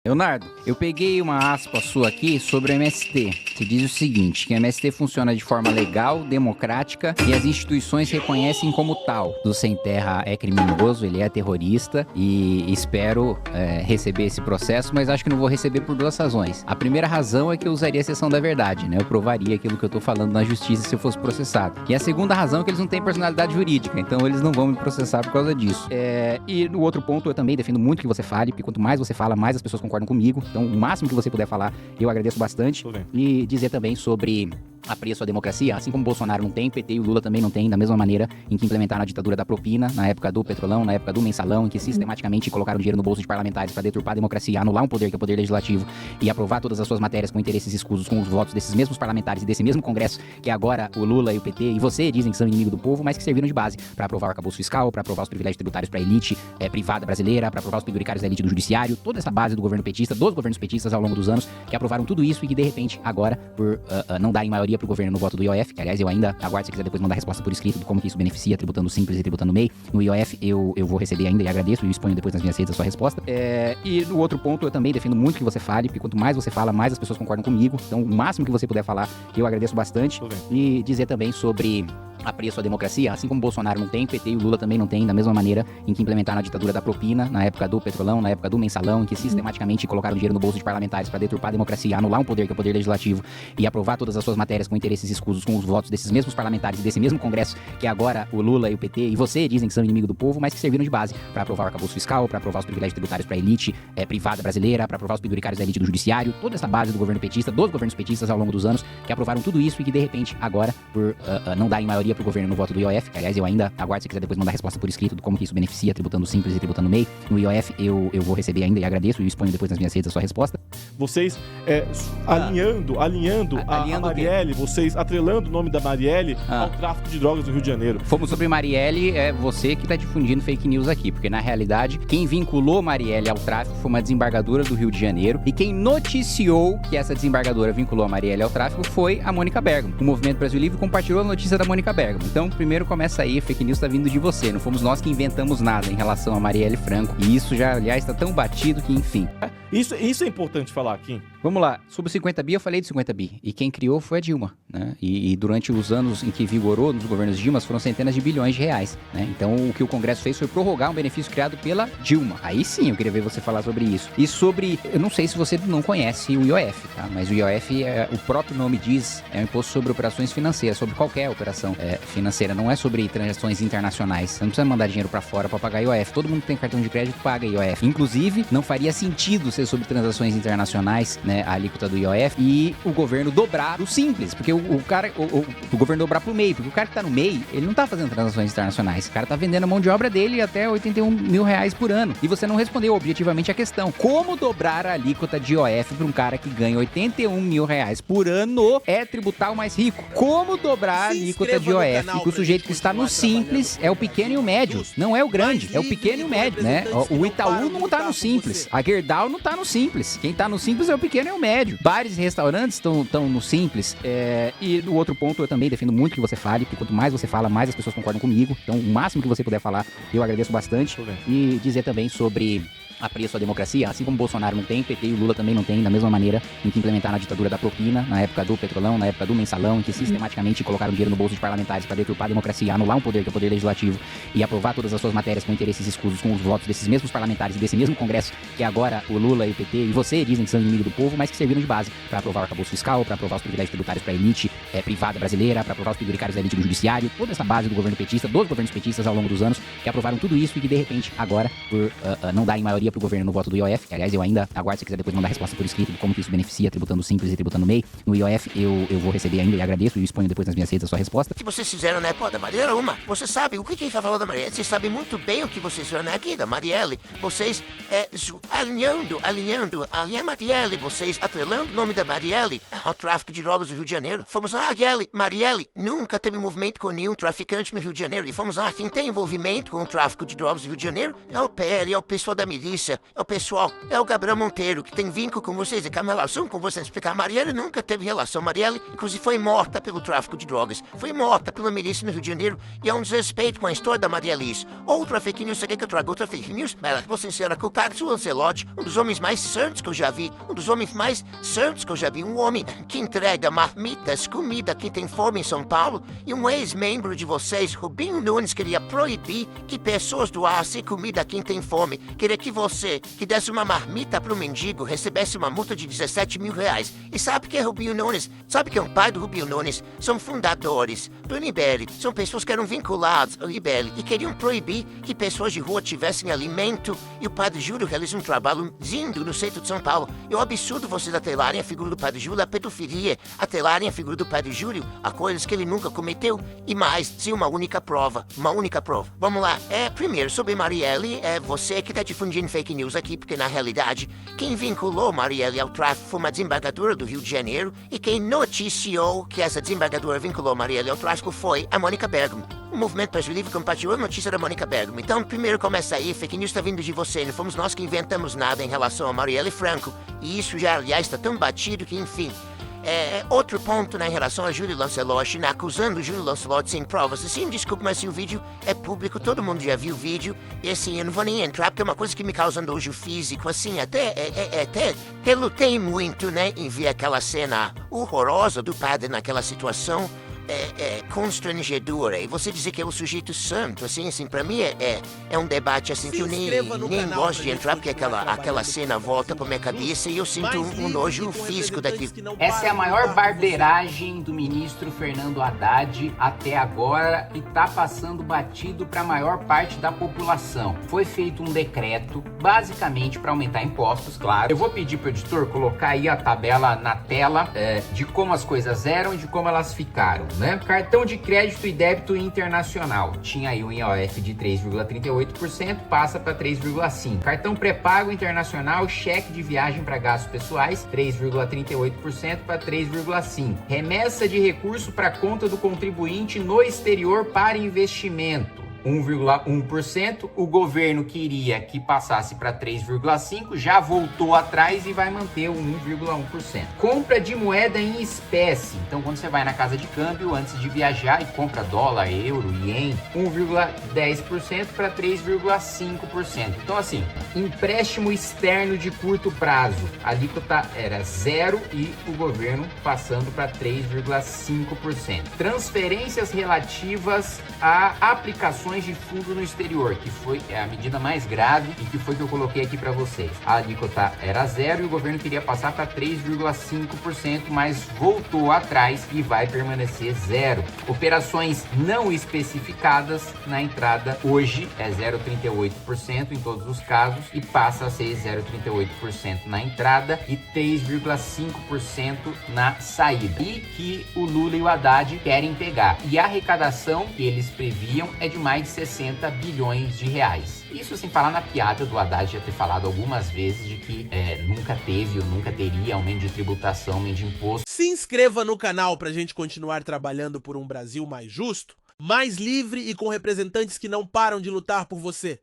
Leonardo, eu peguei uma aspa sua aqui sobre o MST, que diz o seguinte, que o MST funciona de forma legal, democrática e as instituições reconhecem como tal. Do Sem Terra é criminoso, ele é terrorista e espero receber esse processo, mas acho que não vou receber por duas razões. A primeira razão é que eu usaria a exceção da verdade, né? Eu provaria aquilo que eu tô falando na justiça se eu fosse processado. E a segunda razão é que eles não têm personalidade jurídica, então eles não vão me processar por causa disso. E no outro ponto, eu também defendo muito que você fale, porque quanto mais você fala, mais as pessoas concordam comigo. Então, o máximo que você puder falar, eu agradeço bastante. E dizer também sobre apreço à democracia, assim como o Bolsonaro não tem, PT e o Lula também não tem, da mesma maneira em que implementaram a ditadura da propina, na época do petrolão, na época do mensalão, em que sistematicamente colocaram dinheiro no bolso de parlamentares para deturpar a democracia, anular um poder que é o poder legislativo e aprovar todas as suas matérias com interesses escusos com os votos desses mesmos parlamentares e desse mesmo Congresso, que agora o Lula e o PT e você dizem que são inimigo do povo, mas que serviram de base para aprovar o arcabouço fiscal, para aprovar os privilégios tributários para a elite privada brasileira, para aprovar os penduricários da elite do judiciário, toda essa base do governo petista, dos governos petistas ao longo dos anos, que aprovaram tudo isso e que de repente agora, por não darem maioria pro governo no voto do IOF, que aliás eu ainda aguardo se quiser depois mandar resposta por escrito de como que isso beneficia, tributando simples e tributando MEI, no IOF eu vou receber ainda e agradeço e exponho depois nas minhas redes a sua resposta. E no outro ponto eu também defendo muito que você fale, porque quanto mais você fala, mais as pessoas concordam comigo, então o máximo que você puder falar, eu agradeço bastante. E dizer também sobre apreço à democracia, assim como o Bolsonaro não tem, PT e o Lula também não tem, da mesma maneira em que implementaram a ditadura da propina, na época do petrolão, na época do mensalão, em que sistematicamente colocaram dinheiro no bolso de parlamentares para deturpar a democracia, anular um poder que é o poder legislativo e aprovar todas as suas matérias com interesses escusos com os votos desses mesmos parlamentares e desse mesmo Congresso, que agora o Lula e o PT e você dizem que são inimigo do povo, mas que serviram de base para aprovar o arcabouço fiscal, para aprovar os privilégios tributários para a elite privada brasileira, para aprovar os penduricários da elite do judiciário, toda essa base do governo petista, dos governos petistas ao longo dos anos, que aprovaram tudo isso e que de repente agora, por não darem maioria pro governo no voto do IOF, que aliás eu ainda aguardo se quiser depois mandar resposta por escrito de como que isso beneficia, tributando simples e tributando MEI, no IOF eu vou receber ainda e agradeço e exponho depois nas minhas redes a sua resposta. Vocês alinhando a Marielle, vocês atrelando o nome da Marielle ao tráfico de drogas no Rio de Janeiro. Fomos sobre Marielle, é você que tá difundindo fake news aqui, porque na realidade quem vinculou Marielle ao tráfico foi uma desembargadora do Rio de Janeiro e quem noticiou que essa desembargadora vinculou a Marielle ao tráfico foi a Mônica Bergamo. O Movimento Brasil Livre compartilhou a notícia da Mônica Bergamo. Então, primeiro começa aí, fake news tá vindo de você, não fomos nós que inventamos nada em relação a Marielle Franco. E isso já, aliás, tá tão batido que, enfim. Isso é importante falar, Kim. Vamos lá, sobre o 50 bi, eu falei de 50 bi. E quem criou foi a Dilma, né? E durante os anos em que vigorou nos governos Dilma, foram centenas de bilhões de reais, né? Então, o que o Congresso fez foi prorrogar um benefício criado pela Dilma. Aí sim, eu queria ver você falar sobre isso. E sobre, eu não sei se você não conhece o IOF, tá? Mas o IOF, o próprio nome diz, é um imposto sobre operações financeiras, sobre qualquer operação financeira, não é sobre transações internacionais. Você não precisa mandar dinheiro pra fora pra pagar IOF. Todo mundo que tem cartão de crédito paga IOF. Inclusive, não faria sentido ser sobre transações internacionais, né, a alíquota do IOF, e o governo dobrar o simples, porque o governo dobrar pro MEI, porque o cara que tá no MEI, ele não tá fazendo transações internacionais, o cara tá vendendo a mão de obra dele até 81 mil reais por ano, e você não respondeu objetivamente a questão, como dobrar a alíquota de IOF pra um cara que ganha 81 mil reais por ano é tributar o mais rico? Como dobrar a alíquota de IOF e que o sujeito que está no simples é o pequeno e o médio, não é o grande, é o pequeno e o médio, né? O Itaú não tá no simples, a Gerdau não tá no simples, quem tá no simples é o pequeno e o médio. Bares e restaurantes estão no simples. E no outro ponto, eu também defendo muito que você fale, porque quanto mais você fala, mais as pessoas concordam comigo. Então, o máximo que você puder falar, eu agradeço bastante. E dizer também sobre apreço à democracia, assim como o Bolsonaro não tem, PT e o Lula também não tem, da mesma maneira em que implementaram a ditadura da propina, na época do petrolão, na época do mensalão, em que sistematicamente colocaram dinheiro no bolso de parlamentares para deturpar a democracia, anular um poder que é o poder legislativo e aprovar todas as suas matérias com interesses escusos com os votos desses mesmos parlamentares e desse mesmo Congresso, que agora o Lula e o PT e você dizem que são inimigo do povo, mas que serviram de base para aprovar o arcabouço fiscal, para aprovar os privilégios tributários para a elite privada brasileira, para aprovar os penduricários da elite do judiciário, toda essa base do governo petista, dos governos petistas ao longo dos anos, que aprovaram tudo isso e que de repente agora, por não darem maioria pro governo no voto do IOF, que aliás eu ainda aguardo se quiser depois mandar resposta por escrito de como que isso beneficia, tributando simples e tributando MEI, no IOF eu vou receber ainda e agradeço e exponho depois nas minhas redes a sua resposta. O que vocês fizeram, né? Pô, da Marielle, você sabe o que quem tá falando da Marielle? Vocês sabem muito bem o que vocês fizeram aqui da Marielle. Vocês alinhando a Marielle, vocês atrelando o nome da Marielle ao tráfico de drogas do Rio de Janeiro. Fomos lá, Marielle nunca teve movimento com nenhum traficante no Rio de Janeiro. E fomos lá, quem tem envolvimento com o tráfico de drogas no Rio de Janeiro é o PL, é o pessoal da milícia, é o pessoal, é o Gabriel Monteiro, que tem vínculo com vocês, e tem uma relação com vocês. Explicar, a Marielle nunca teve relação. Marielle, inclusive, foi morta pelo tráfico de drogas, foi morta pela milícia no Rio de Janeiro, e é um desrespeito com a história da Marielle isso. Outra fake news, você quer que eu traga outra fake news? Mas vou sincera com o Carlos Lancelotti, um dos homens mais santos que eu já vi, um homem que entrega marmitas, comida a quem tem fome em São Paulo, e um ex-membro de vocês, Rubinho Nunes, queria proibir que pessoas doassem comida a quem tem fome. Queria que você, que desse uma marmita para o mendigo, recebesse uma multa de 17 mil reais. E sabe que é Rubinho Nunes? Sabe que é o pai do Rubinho Nunes? São fundadores do MBL. São pessoas que eram vinculadas ao MBL e queriam proibir que pessoas de rua tivessem alimento. E o Padre Júlio realiza um trabalho lindo no centro de São Paulo. É um absurdo vocês atrelarem a figura do Padre Júlio à pedofilia, atrelarem a figura do Padre Júlio a coisas que ele nunca cometeu. E mais, sem uma única prova. Vamos lá. Primeiro, sobre Marielle, você que está difundindo fake news aqui, porque na realidade, quem vinculou Marielle ao tráfico foi uma desembargadora do Rio de Janeiro, e quem noticiou que essa desembargadora vinculou Marielle ao tráfico foi a Mônica Bergamo. O Movimento Brasil Livre compartilhou a notícia da Mônica Bergamo. Então, primeiro começa aí, fake news está vindo de você, não fomos nós que inventamos nada em relação a Marielle Franco. E isso já, aliás, está tão batido que, enfim... outro ponto, né, em relação a Júlio Lancelotti, né, acusando o Júlio Lancelotti sem provas. Assim, desculpa, mas se o vídeo é público, todo mundo já viu o vídeo, e assim, eu não vou nem entrar, porque é uma coisa que me causa nojo físico, assim, até relutei muito, né, em ver aquela cena horrorosa do padre naquela situação, constrangedora. E você dizer que é o sujeito santo, assim, pra mim é um debate, assim, que eu nem gosto de entrar, porque aquela cena volta pra minha cabeça e eu sinto um nojo físico daquilo. Essa é a maior barbeiragem do ministro Fernando Haddad até agora e tá passando batido para a maior parte da população. Foi feito um decreto, basicamente para aumentar impostos, claro. Eu vou pedir pro editor colocar aí a tabela na tela de como as coisas eram e de como elas ficaram, né? Cartão de crédito e débito internacional. Tinha aí um IOF de 3,38%, passa para 3,5%. Cartão pré-pago internacional, cheque de viagem para gastos pessoais, 3,38% para 3,5%. Remessa de recurso para conta do contribuinte no exterior para investimento, 1,1%. O governo queria que passasse para 3,5%, já voltou atrás e vai manter o 1,1%. Compra de moeda em espécie. Então, quando você vai na casa de câmbio antes de viajar e compra dólar, euro, ien, 1,10% para 3,5%. Então, assim, empréstimo externo de curto prazo, a alíquota era 0 e o governo passando para 3,5%. Transferências relativas a aplicações de fundo no exterior, que foi a medida mais grave e que foi que eu coloquei aqui para vocês. A alíquota era 0 e o governo queria passar para 3,5%, mas voltou atrás e vai permanecer 0. Operações não especificadas na entrada hoje é 0,38% em todos os casos e passa a ser 0,38% na entrada e 3,5% na saída. E que o Lula e o Haddad querem pegar. E a arrecadação que eles previam é de mais de 60 bilhões de reais. Isso sem falar na piada do Haddad já ter falado algumas vezes de que nunca teve ou nunca teria aumento de tributação, aumento de imposto. Se inscreva no canal pra gente continuar trabalhando por um Brasil mais justo, mais livre e com representantes que não param de lutar por você.